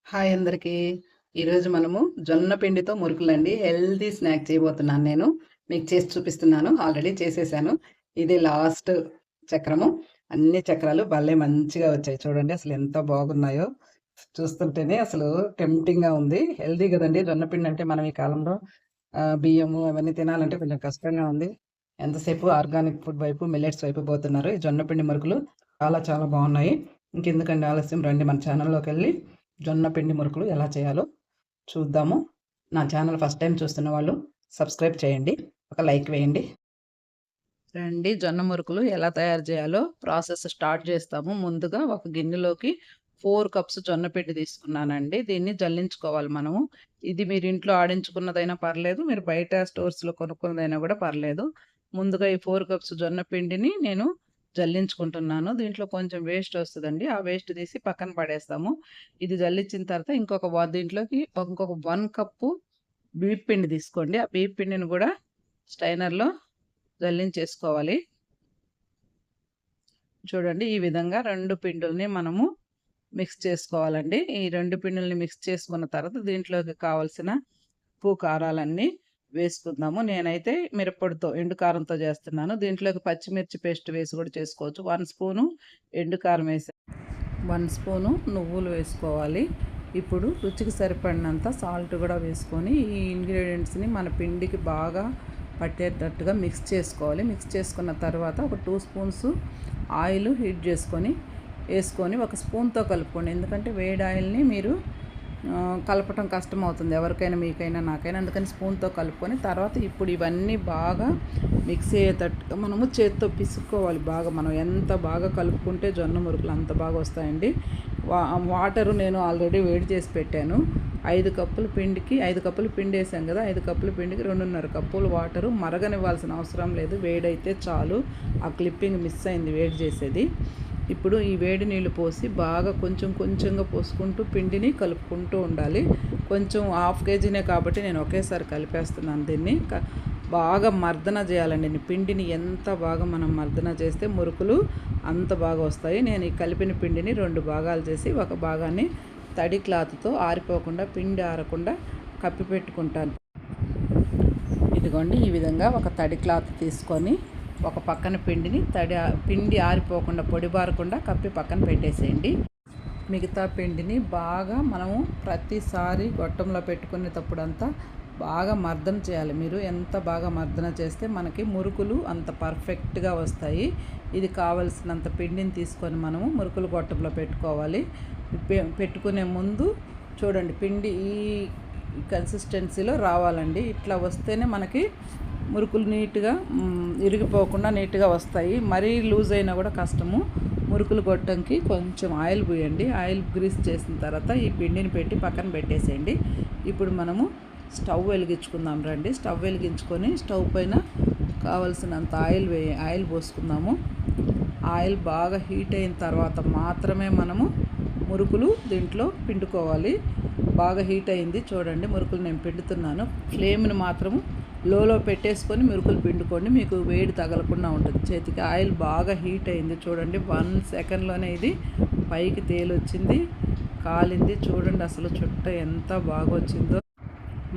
Hi అందరికీ. ఈరోజు మనము జొన్న పిండితో మురుకులండి. హెల్తీ స్నాక్ చేయబోతున్నాను నేను. మీకు చేసి చూపిస్తున్నాను. ఆల్రెడీ చేసేసాను. ఇది లాస్ట్ చక్రము. అన్ని చక్రాలు భలే మంచిగా వచ్చాయి. చూడండి అసలు ఎంత బాగున్నాయో. చూస్తుంటేనే అసలు టెంప్టింగ్‌గా ఉంది. హెల్తీ గదండీ! జొన్న పిండి అంటే మనం ఈ కాలంలో బియ్యము అవన్నీ తినాలంటే కొంచెం కష్టంగా ఉంది. ఎంతసేపు ఆర్గానిక్ ఫుడ్ వైపు, మిల్లెట్స్ వైపు పోతున్నారు. ఈ జొన్న పిండి మురుకులు చాలా చాలా బాగున్నాయి. ఇంకెందుకండి ఆలస్యం రండి మన ఛానల్‌లోకెళ్ళి జొన్న పిండి మురుకులు ఎలా చేయాలో చూద్దాము. నా ఛానల్ ఫస్ట్ టైం చూస్తున్న వాళ్ళు సబ్స్క్రైబ్ చేయండి. ఒక లైక్ వేయండి. రండి జొన్న మురుకులు ఎలా తయారు చేయాలో ప్రాసెస్ స్టార్ట్ చేస్తాము. ముందుగా ఒక గిన్నెలోకి 4 కప్స్ జొన్న పిండి తీసుకున్నానండి. దీన్ని జల్లించుకోవాలి మనము. ఇది మీరు ఇంట్లో ఆడించుకున్నదైనా పర్లేదు. మీరు బయట స్టోర్స్‌లో కొనుక్కున్నదైనా కూడా పర్లేదు. ముందుగా ఈ 4 కప్స్ జొన్న పిండిని నేను జల్లించుకుంటున్నాను. దీంట్లో కొంచెం వేస్ట్ వస్తదండి. ఆ వేస్ట్ తీసి పక్కన పడేస్తాము. ఇది జల్లించిన తర్వాత దీంట్లోకి ఇంకొక 1 కప్పు బియ్యపు పిండి తీసుకోండి. ఆ బియ్యపు పిండిని కూడా స్ట్రైనర్‌లో జల్లించేసుకోవాలి. చూడండి ఈ విధంగా 2 పిండిల్ని మనము మిక్స్ చేసుకోవాలండి. ఈ 2 పిండిల్ని మిక్స్ చేసుకున్న తర్వాత దీంట్లోకి కావాల్సిన ఉప్పు, కారాలన్నీ వేసుకుందాము. నేనైతే మిరప్పొడితో, ఎండు కారంతో చేస్తున్నాను. దీంట్లోకి పచ్చిమిర్చి పేస్ట్ వేసి కూడా చేసుకోవచ్చు. 1 స్పూను ఎండు కారం వేసాను. 1 స్పూను నువ్వులు వేసుకోవాలి. ఇప్పుడు రుచికి సరిపడినంత సాల్ట్ కూడా వేసుకొని ఈ ఇంగ్రీడియంట్స్‌ని మన పిండికి బాగా పట్టేటట్టుగా మిక్స్ చేసుకోవాలి. మిక్స్ చేసుకున్న తర్వాత ఒక 2 స్పూన్స్ ఆయిల్ హీట్ వేసుకొని ఒక స్పూన్తో కలుపుకోండి. ఎందుకంటే వేడి ఆయిల్ని మీరు కలపటం కష్టమవుతుంది ఎవరికైనా, మీకైనా, నాకైనా. అందుకని స్పూన్తో కలుపుకొని తర్వాత ఇప్పుడు ఇవన్నీ బాగా మిక్స్ అయ్యేటట్టుగా మనము చేత్తో పిసుక్కోవాలి బాగా. మనం ఎంత బాగా కలుపుకుంటే జొన్న మురుకులు అంత బాగా వస్తాయండి. వాటరు నేను ఆల్రెడీ వేడి చేసి పెట్టాను. 5 కప్పుల పిండికి 5 కప్పులు పిండి వేసాం కదా, 5 కప్పుల పిండికి 2.5 కప్పులు వాటరు. మరగనివ్వాల్సిన అవసరం లేదు, వేడైతే చాలు. ఆ క్లిప్పింగ్ మిస్ అయింది వేడి చేసేది. ఇప్పుడు ఈ వేడి నీళ్ళు పోసి బాగా కొంచెం కొంచెంగా పోసుకుంటూ పిండిని కలుపుకుంటూ ఉండాలి. కొంచెం హాఫ్ కేజీనే కాబట్టి నేను ఒకేసారి కలిపేస్తున్నాను దీన్ని. బాగా మర్దన చేయాలండి. పిండిని ఎంత బాగా మనం మర్దన చేస్తే మురుకులు అంత బాగా వస్తాయి. నేను ఈ కలిపిన పిండిని 2 భాగాలు చేసి ఒక భాగాన్ని తడి క్లాత్తో ఆరిపోకుండా, పిండి ఆరకుండా కప్పి పెట్టుకుంటాను. ఇదిగోండి ఈ విధంగా ఒక తడి క్లాత్ తీసుకొని ఒక పక్కన పిండి ఆరిపోకుండా, పొడి బారకుండా కప్పి పక్కన పెట్టేసేయండి. మిగతా పిండిని బాగా మనము ప్రతిసారి గొట్టంలో పెట్టుకునేటప్పుడంతా బాగా మర్దన చేయాలి. మీరు ఎంత బాగా మర్దన చేస్తే మనకి మురుకులు అంత పర్ఫెక్ట్గా వస్తాయి. ఇది కావలసినంత పిండిని తీసుకొని మనము మురుకులు గొట్టంలో పెట్టుకోవాలి. పెట్టుకునే ముందు చూడండి పిండి ఈ కన్సిస్టెన్సీలో రావాలండి. ఇట్లా వస్తేనే మనకి మురుకులు నీట్గా ఇరిగిపోకుండా నీట్గా వస్తాయి. మరీ లూజ్ అయినా కూడా కష్టము. మురుకులు గొట్టంకి కొంచెం ఆయిల్ పోయండి. ఆయిల్ గ్రీస్ చేసిన తర్వాత ఈ పిండిని పెట్టి పక్కన పెట్టేసేయండి. ఇప్పుడు మనము స్టవ్ వెలిగించుకుందాం రండి. స్టవ్ వెలిగించుకొని స్టవ్ పైన కావలసినంత ఆయిల్ పోసుకుందాము. ఆయిల్ బాగా హీట్ అయిన తర్వాత మాత్రమే మనము మురుకులు దీంట్లో పిండుకోవాలి. బాగా హీట్ అయింది చూడండి, మురుకులు నేను పిండుతున్నాను. ఫ్లేమ్ని మాత్రము లోలో పెట్టేసుకొని మురుకులు పిండుకోండి, మీకు వేడి తగలకుండా ఉంటుంది చేతికి. ఆయిల్ బాగా హీట్ అయింది చూడండి. 1 సెకండ్లోనే ఇది పైకి తేలొచ్చింది, కాలింది. చూడండి అసలు చుట్ట ఎంత బాగా వచ్చిందో.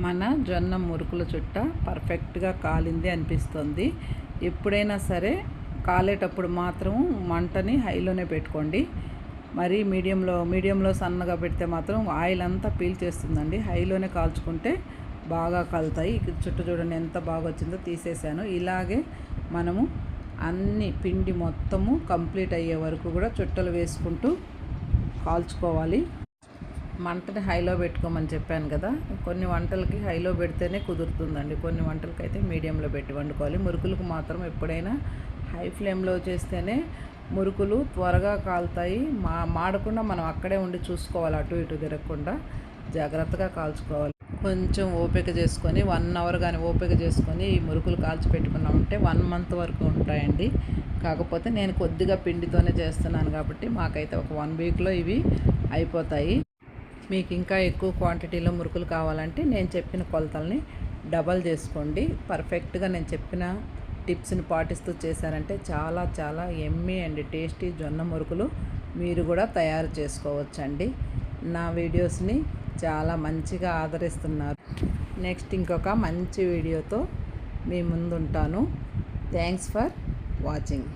మన జొన్న మురుకుల చుట్ట పర్ఫెక్ట్గా కాలింది అనిపిస్తుంది. ఎప్పుడైనా సరే కాలేటప్పుడు మాత్రం మంటని హైలోనే పెట్టుకోండి. మరి మీడియంలో సన్నగా పెడితే మాత్రం ఆయిల్ అంతా పీల్చేస్తుందండి. హైలోనే కాల్చుకుంటే బాగా కలుతాయి. చుట్టూ చూడండి ఎంత బాగా వచ్చిందో, తీసేసాను. ఇలాగే మనము అన్ని పిండి మొత్తము కంప్లీట్ అయ్యే వరకు కూడా చుట్టలు వేసుకుంటూ కాల్చుకోవాలి. మంటని హైలో పెట్టుకోమని చెప్పాను కదా, కొన్ని వంటలకి హైలో పెడితేనే కుదురుతుందండి, కొన్ని వంటలకి అయితే మీడియంలో పెట్టి వండుకోవాలి. మురుకులకు మాత్రం ఎప్పుడైనా హై ఫ్లేమ్లో చేస్తేనే మురుకులు త్వరగా కాలుతాయి. మాడకుండా మనం అక్కడే ఉండి చూసుకోవాలి, అటు ఇటు తిరగకుండా జాగ్రత్తగా కాల్చుకోవాలి. కొంచెం ఓపిక చేసుకొని 1 అవర్ కానీ ఓపిక చేసుకొని ఈ మురుకులు కాల్చి పెట్టుకున్నామంటే 1 మంత్ వరకు ఉంటాయండి. కాకపోతే నేను కొద్దిగా పిండితోనే చేస్తున్నాను కాబట్టి మాకైతే ఒక 1 వీక్లో ఇవి అయిపోతాయి. మీకు ఇంకా ఎక్కువ క్వాంటిటీలో మురుకులు కావాలంటే నేను చెప్పిన కొలతల్ని డబల్ చేసుకోండి. పర్ఫెక్ట్గా నేను చెప్పిన టిప్స్ని పాటిస్తూ చేశారంటే చాలా చాలా ఎమ్మీ అండ్ టేస్టీ జొన్న మురుకులు మీరు కూడా తయారు చేసుకోవచ్చండి. నా వీడియోస్ని చాలా మంచిగా ఆదరిస్తున్నారు. నెక్స్ట్ ఇంకొక మంచి వీడియోతో మీ ముందుంటాను. Thanks for watching.